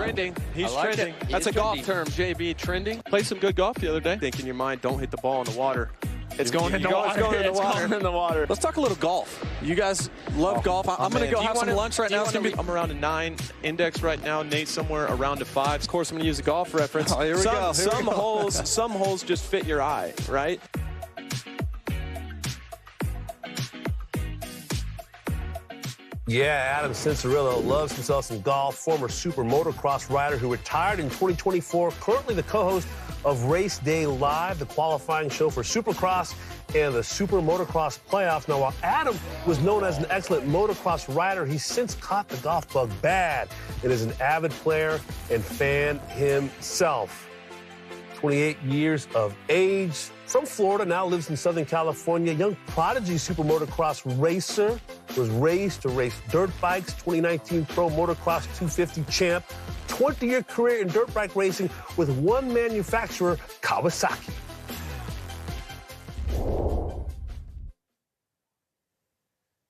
trending. He's like trending. it. That's a golf term, JB, trending. Played some good golf the other day. Think in your mind, don't hit the ball in the water. It's going in the water. It's going in the water. Let's talk a little golf. You guys love golf. I'm going to go have some lunch right now. I'm around a 9 index right now. Nate's somewhere around a 5. Of course, I'm going to use a golf reference. Oh, here we go. Some holes just fit your eye, right? Yeah, Adam Cianciarulo loves himself some golf, former SuperMotocross rider who retired in 2024, currently the co-host of Race Day Live, the qualifying show for Supercross and the SuperMotocross playoffs. Now, while Adam was known as an excellent motocross rider, he's since caught the golf bug bad and is an avid player and fan himself. 28 years of age, from Florida, now lives in Southern California. Young prodigy supermotocross racer, was raised to race dirt bikes, 2019 Pro Motocross 250 champ, 20-year career in dirt bike racing with one manufacturer, Kawasaki.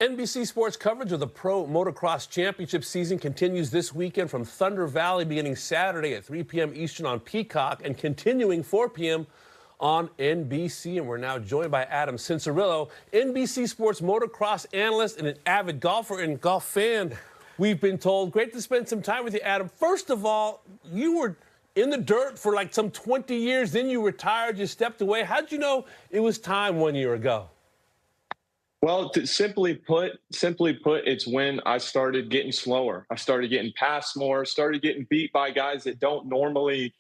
NBC Sports coverage of the Pro Motocross Championship season continues this weekend from Thunder Valley, beginning Saturday at 3 p.m. Eastern on Peacock and continuing 4 p.m. on NBC. And we're now joined by Adam Cianciarulo, NBC Sports motocross analyst and an avid golfer and golf fan. We've been told. Great to spend some time with you, Adam. First of all, you were in the dirt for like some 20 years. Then you retired. You stepped away. How'd you know it was time 1 year ago? Well, simply put, it's when I started getting slower. I started getting passed more, started getting beat by guys that don't normally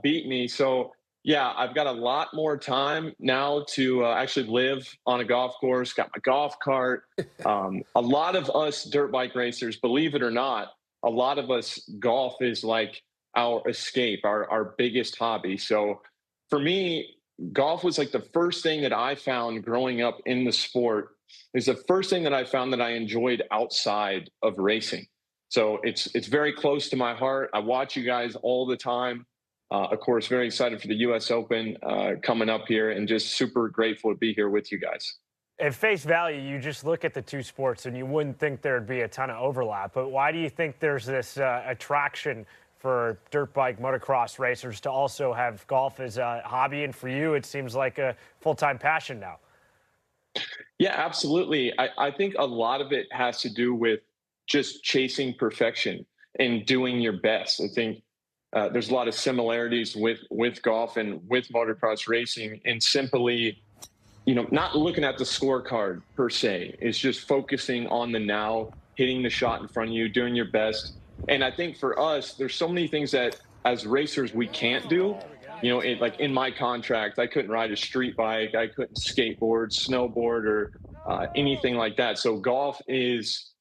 beat me. So, yeah, I've got a lot more time now to actually live on a golf course, got my golf cart. A lot of us dirt bike racers, believe it or not, a lot of us, golf is like our escape, our biggest hobby. So for me, golf was like the first thing that I found growing up in the sport. Is the first thing that I found that I enjoyed outside of racing. So it's very close to my heart. I watch you guys all the time. Of course, very excited for the U.S. Open coming up here and just super grateful to be here with you guys. At face value, you just look at the two sports and you wouldn't think there'd be a ton of overlap. But why do you think there's this attraction for dirt bike motocross racers to also have golf as a hobby? And for you, it seems like a full-time passion now. Yeah, absolutely. I think a lot of it has to do with just chasing perfection and doing your best. I think there's a lot of similarities with golf and with motocross racing, and simply, not looking at the scorecard per se. It's just focusing on the now, hitting the shot in front of you, doing your best. And I think for us, there's so many things that as racers we can't do. Like in my contract, I couldn't ride a street bike, I couldn't skateboard, snowboard, or anything like that. So golf is,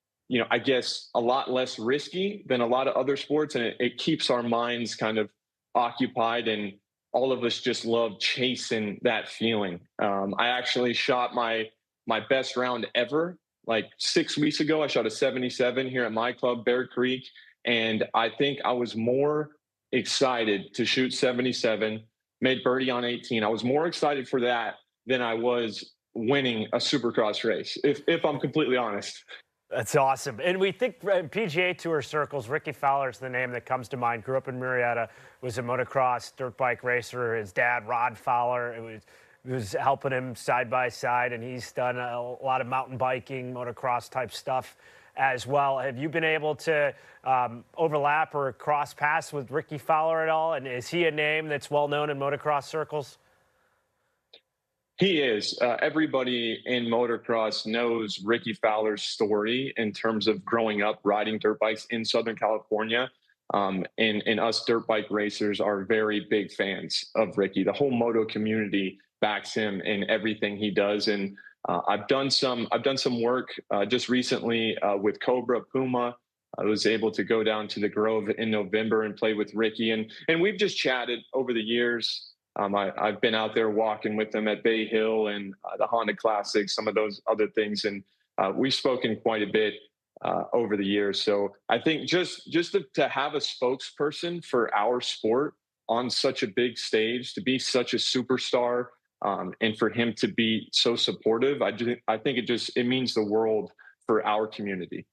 I guess, a lot less risky than a lot of other sports, and it keeps our minds kind of occupied, and all of us just love chasing that feeling. I actually shot my best round ever, like 6 weeks ago. I shot a 77 here at my club, Bear Creek, and I think I was more excited to shoot 77, made birdie on 18. I was more excited for that than I was winning a Supercross race, if I'm completely honest. That's awesome. And we think PGA Tour circles, Rickie Fowler is the name that comes to mind. Grew up in Marietta, was a motocross dirt bike racer. His dad, Rod Fowler, was helping him side by side, and he's done a lot of mountain biking, motocross type stuff as well. Have you been able to overlap or cross paths with Rickie Fowler at all? And is he a name that's well known in motocross circles? He is. Everybody in motocross knows Rickie Fowler's story in terms of growing up riding dirt bikes in Southern California. And us dirt bike racers are very big fans of Rickie. The whole moto community backs him in everything he does. And I've done some work just recently with Cobra Puma. I was able to go down to the Grove in November and play with Rickie, and we've just chatted over the years. I've been out there walking with them at Bay Hill and the Honda Classic, some of those other things, and we've spoken quite a bit over the years. So I think just to have a spokesperson for our sport on such a big stage, to be such a superstar. And for him to be so supportive, I think it means the world for our community.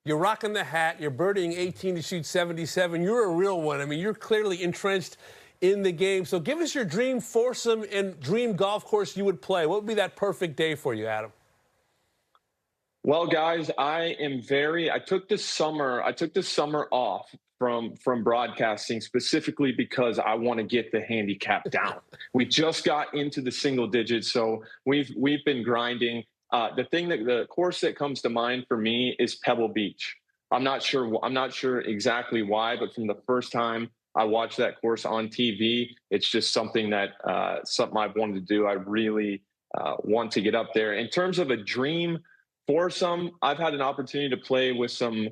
You're rocking the hat. You're birdieing 18 to shoot 77. You're a real one. I mean, you're clearly entrenched in the game. So give us your dream foursome and dream golf course you would play. What would be that perfect day for you, Adam? Well, guys, I took the summer off from broadcasting specifically because I want to get the handicap down. We just got into the single digits, so we've been grinding. The course that comes to mind for me is Pebble Beach. I'm not sure exactly why, but from the first time I watched that course on TV, it's just something I've wanted to do. I really want to get up there. In terms of a dream foursome, I've had an opportunity to play with some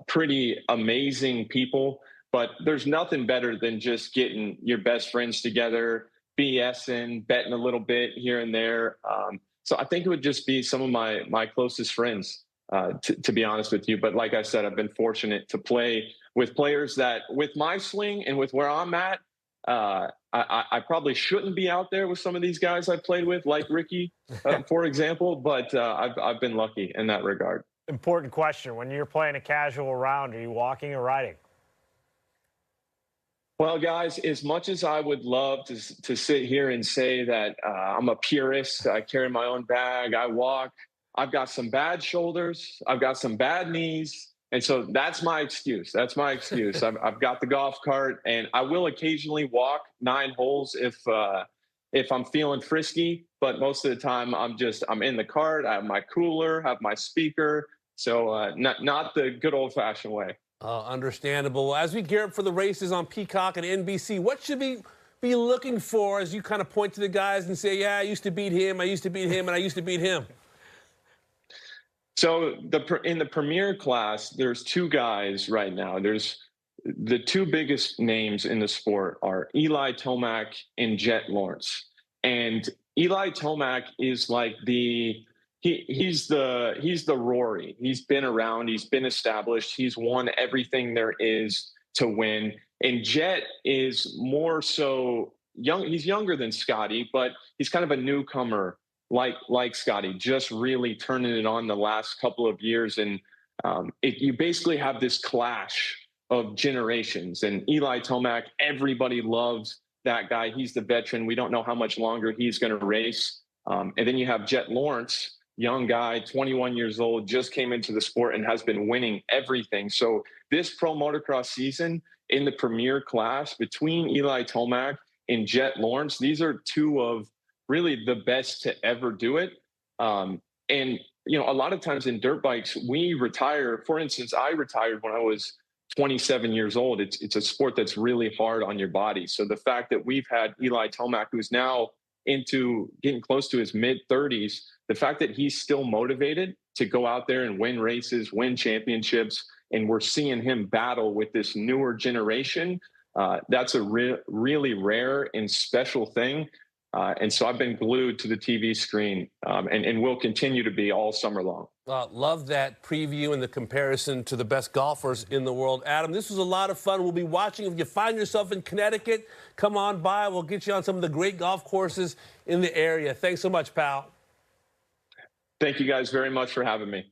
pretty amazing people, but there's nothing better than just getting your best friends together, BSing, betting a little bit here and there. So I think it would just be some of my closest friends, to be honest with you. But like I said, I've been fortunate to play with players that, with my swing and with where I'm at, I probably shouldn't be out there with some of these guys I played with, like Rickie, for example. But I've been lucky in that regard. Important question. When you're playing a casual round, are you walking or riding? Well, guys, as much as I would love to sit here and say that I'm a purist, I carry my own bag, I walk, I've got some bad shoulders, I've got some bad knees, and so that's my excuse. I've got the golf cart, and I will occasionally walk 9 holes if I'm feeling frisky, but most of the time I'm in the cart, I have my cooler, have my speaker, so not the good old-fashioned way. Understandable. As we gear up for the races on Peacock and NBC, what should we be looking for as you kind of point to the guys and say, yeah, I used to beat him, I used to beat him, and I used to beat him? So in the premier class, there's 2 guys right now. There's the 2 biggest names in the sport are Eli Tomac and Jet Lawrence. And Eli Tomac is like he's the Rory. He's been around, he's been established, he's won everything there is to win. And Jet is more so young. He's younger than Scotty, but he's kind of a newcomer like Scotty, just really turning it on the last couple of years. And you basically have this clash of generations. And Eli Tomac, everybody loves that guy. He's the veteran. We don't know how much longer he's going to race. And then you have Jet Lawrence, young guy, 21 years old, just came into the sport and has been winning everything. So this Pro Motocross season in the premier class between Eli Tomac and Jet Lawrence, these are 2 of really the best to ever do it. And, you know, a lot of times in dirt bikes, we retire. For instance, I retired when I was 27 years old. It's a sport that's really hard on your body. So the fact that we've had Eli Tomac, who's now into getting close to his mid-30s, the fact that he's still motivated to go out there and win races, win championships, and we're seeing him battle with this newer generation, that's a really rare and special thing. And so I've been glued to the TV screen and will continue to be all summer long. Love that preview and the comparison to the best golfers in the world. Adam, this was a lot of fun. We'll be watching. If you find yourself in Connecticut, come on by. We'll get you on some of the great golf courses in the area. Thanks so much, pal. Thank you guys very much for having me.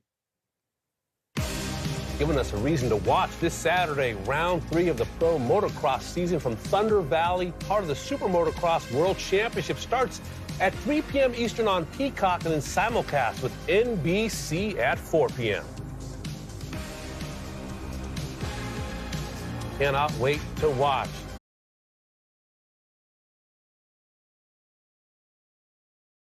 Giving us a reason to watch this Saturday, round 3 of the Pro Motocross season from Thunder Valley. Part of the SuperMotocross World Championship starts at 3 p.m. Eastern on Peacock and then simulcast with NBC at 4 p.m. Cannot wait to watch.